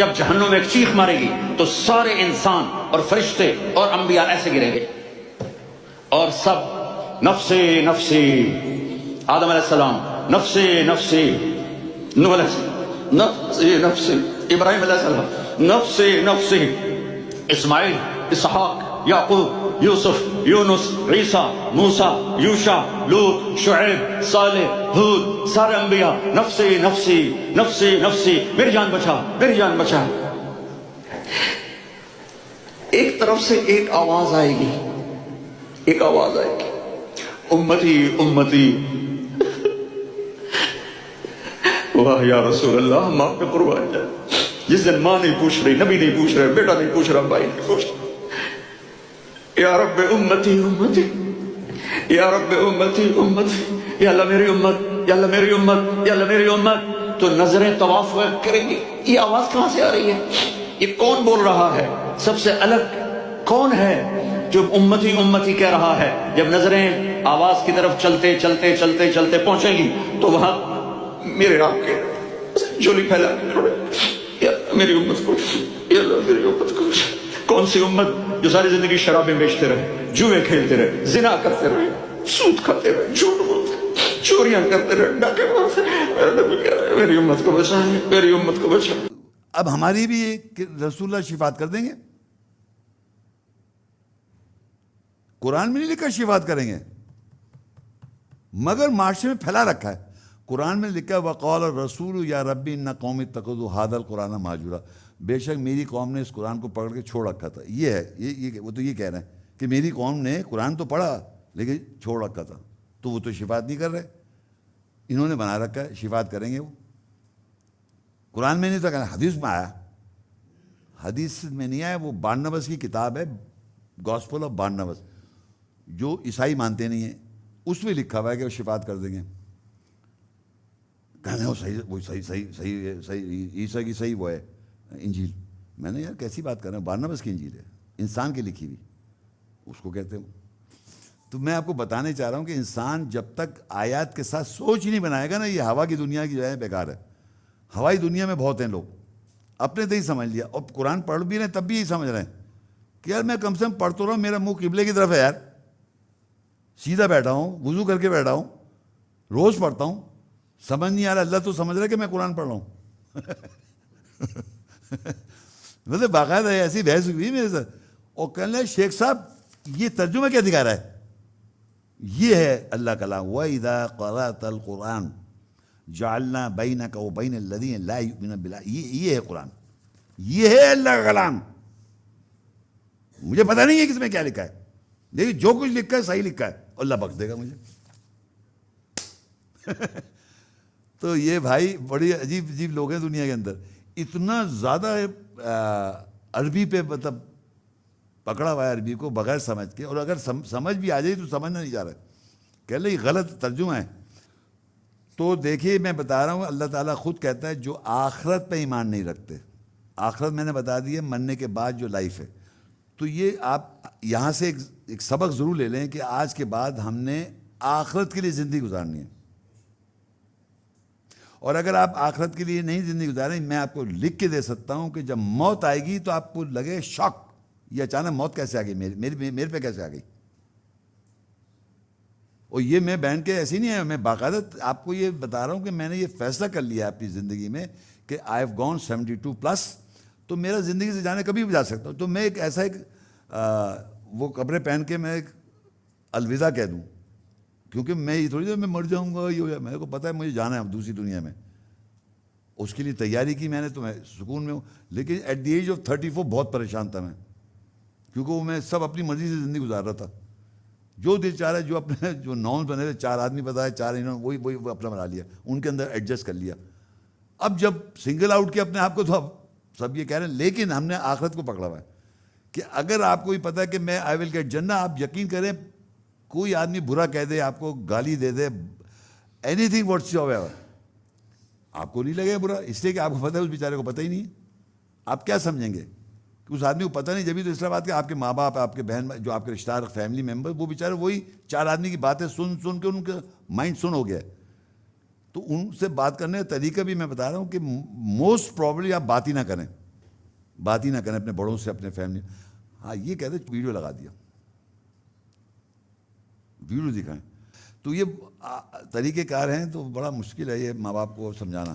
جب جہنم میں ایک چیخ مارے گی تو سارے انسان اور فرشتے اور انبیاء ایسے گریں گے اور سب نفسی نفسی، آدم علیہ السلام نفسی نفسی، نوح علیہ السلام نفسی نفسی، ابراہیم علیہ السلام نفسی نفسی، اسماعیل، اسحاق، یعقوب، یوسف، یونس، عیسیٰ، موسیٰ، یوشع، لوط، شعیب، صالح، ہود، سارے انبیاء نفسی نفسی نفسی نفسی، میری جان بچا میری جان بچا۔ ایک طرف سے ایک آواز آئے گی، ایک آواز آئے گی، امتی امتی۔ واہ یا رسول اللہ، ہم آپ پہ قربان جائیں۔ جس دن ماں نہیں پوچھ رہی، نبی نہیں پوچھ رہے، بیٹا نہیں پوچھ رہا، بھائی نہیں پوچھ رہا، یا رب امتی امتی، یا رب امتی امتی، یا اللہ میری امت، یا اللہ میری امت، یا اللہ میری امت۔ تو نظریں طواف کریں گی، یہ آواز کہاں سے آ رہی ہے؟ یہ کون بول رہا ہے؟ سب سے الگ کون ہے جو امتی امتی کہہ رہا ہے؟ جب نظریں آواز کی طرف چلتے چلتے چلتے چلتے پہنچیں گی تو وہاں میرے آپ کے جولی پھیلا کے کھڑے، یا میری امت کو، یا اللہ میری امت کو۔ کون سی امت جو ساری زندگی شرابیں بیچتے رہے، جوئے کھیلتے رہے، زنا کرتے رہے، سود کھاتے رہے، جھوٹ بولتے رہے، چوریاں کرتے رہے، ڈاکے مارتے رہے؟ میرا نبی کہہ رہا ہے میری امت کو بچا، میری امت کو بچا۔ اب ہماری بھی کہ رسول اللہ شفاعت کر دیں گے؟ قرآن میں نہیں لکھا شفاعت کریں گے، مگر معاشرے میں پھیلا رکھا ہے۔ قرآن میں لکھا ہے وقال الرسول یا ربی ان قومی اتخذوا ھذا القرآن مہجورا، بے شک میری قوم نے اس قرآن کو پکڑ کے چھوڑ رکھا تھا۔ یہ ہے یہ وہ تو یہ کہہ رہے ہیں کہ میری قوم نے قرآن تو پڑھا لیکن چھوڑ رکھا تھا، تو وہ تو شفاعت نہیں کر رہے، انہوں نے بنا رکھا ہے، شفاعت کریں گے وہ۔ قرآن میں نہیں تو کہنا، حدیث میں آیا، حدیث میں نہیں آیا، وہ بارنبس کی کتاب ہے، گاسپل آف بارنبس، جو عیسائی مانتے نہیں ہیں، اس میں لکھا ہوا ہے کہ وہ شفاعت کر دیں گے۔ کہنا وہ صحیح، وہ صحیح صحیح صحیح صحیح عیسیٰ کی صحیح وہ ہے انجیل۔ میں نے یار کیسی بات کر رہا ہوں، بارنبس کی انجیل ہے، انسان کی لکھی ہوئی، اس کو کہتے ہیں۔ تو میں آپ کو بتانے چاہ رہا ہوں کہ انسان جب تک آیات کے ساتھ سوچ ہی نہیں بنائے گا نا، یہ ہوا کی دنیا کی جو ہے بیکار ہے۔ ہوائی دنیا میں بہت ہیں لوگ، اپنے تو ہی سمجھ لیا، اور قرآن پڑھ بھی رہے ہیں تب بھی یہی سمجھ رہے ہیں کہ یار میں کم سے کم پڑھ تو رہا ہوں، میرا منہ قبلے کی طرف ہے، یار سیدھا بیٹھا ہوں، وضو کر کے بیٹھا ہوں، روز پڑھتا ہوں، سمجھ نہیں آ رہا، اللہ تو سمجھ رہا ہے کہ میں قرآن پڑھ رہا ہوں۔ مطلب باقاعدہ ایسی بحث ہوئی میرے ساتھ، اور کہنے لگے شیخ صاحب یہ ترجمہ کیا دکھا رہا ہے؟ یہ ہے اللہ کلام، وَإِذَا قَرَأْتَ الْقُرْآنَ جَعَلْنَا بَيْنَكَ وَبَيْنَ الَّذِينَ لَا يُؤْمِنُونَ بِاللَّهِ۔ یہ ہے قرآن، یہ ہے اللہ کا کلام۔ مجھے پتہ نہیں ہے کہ اس میں کیا لکھا ہے، لیکن جو کچھ لکھا ہے صحیح لکھا ہے، اللہ بخش دے گا مجھے۔ تو یہ بھائی بڑی عجیب عجیب لوگ ہیں دنیا کے اندر، اتنا زیادہ عربی پہ مطلب پکڑا ہوا ہے عربی کو بغیر سمجھ کے، اور اگر سمجھ بھی آ جائے تو سمجھنا نہیں جا رہا ہے، کہہ لیں یہ غلط ترجمہ ہے۔ تو دیکھیے میں بتا رہا ہوں، اللہ تعالیٰ خود کہتا ہے جو آخرت پہ ایمان نہیں رکھتے، آخرت میں نے بتا دی ہے مرنے کے بعد جو لائف ہے، تو یہ آپ یہاں سے ایک سبق ضرور لے لیں کہ آج کے بعد ہم نے آخرت کے لیے زندگی گزارنی ہے۔ اور اگر آپ آخرت کے لیے نہیں زندگی گزاریں، میں آپ کو لکھ کے دے سکتا ہوں کہ جب موت آئے گی تو آپ کو لگے شاک، یہ اچانک موت کیسے آ گئی میرے پہ کیسے آ گئی۔ اور یہ میں بہن کے ایسی نہیں ہے، میں باقاعدہ آپ کو یہ بتا رہا ہوں کہ میں نے یہ فیصلہ کر لیا ہے اپنی زندگی میں کہ آئی ہیو گون 72+، تو میرا زندگی سے جانے کبھی بھی جا سکتا ہوں۔ تو میں ایک ایسا وہ کپڑے پہن کے میں ایک الوداع کہہ دوں، کیونکہ میں یہ تھوڑی دیر میں مر جاؤں گا، یہ میرے کو پتہ ہے مجھے جانا ہے دوسری دنیا میں، اس کے لیے تیاری کی میں نے، تو میں سکون میں ہوں۔ لیکن ایٹ دی ایج آف 34 بہت پریشان تھا میں، کیونکہ وہ میں سب اپنی مرضی سے زندگی گزار رہا تھا، جو دل چاہ رہا ہے، جو اپنے جو نارمز بنے ہوئے 4 آدمی بتائے، 4 انہوں نے وہی اپنا بنا لیا، ان کے اندر ایڈجسٹ کر لیا۔ اب جب سنگل آؤٹ کیا اپنے آپ کو تو اب سب یہ کہہ رہے ہیں، لیکن ہم نے آخرت کو پکڑا ہوا ہے کہ اگر آپ کو یہ پتہ ہے کہ میں آئی ول گیٹ جنہ، آپ یقین کریں کوئی آدمی برا کہہ دے، آپ کو گالی دے دے، اینی تھنگ واٹس ایور، آپ کو نہیں لگے برا، اس لیے کہ آپ کو پتہ ہے اس بیچارے کو پتہ ہی نہیں ہے۔ آپ کیا سمجھیں گے کہ اس آدمی کو پتہ نہیں، جبھی تو اسلام آباد کے آپ کے ماں باپ، آپ کے بہن، جو آپ کے رشتہ دار، فیملی ممبر، وہ بیچارے وہی 4 آدمی کی باتیں سن کے ان کا مائنڈ سن ہو گیا ہے، تو ان سے بات کرنے کا طریقہ بھی میں بتا رہا ہوں کہ موسٹ پرابلی آپ بات ہی نہ کریں، بات ہی نہ کریں اپنے بڑوں سے، اپنے فیملی. ہاں یہ کہتے ویڈیو لگا دیا، ویڈیو دکھائیں. تو یہ طریقہ کار ہیں، تو بڑا مشکل ہے یہ ماں باپ کو سمجھانا.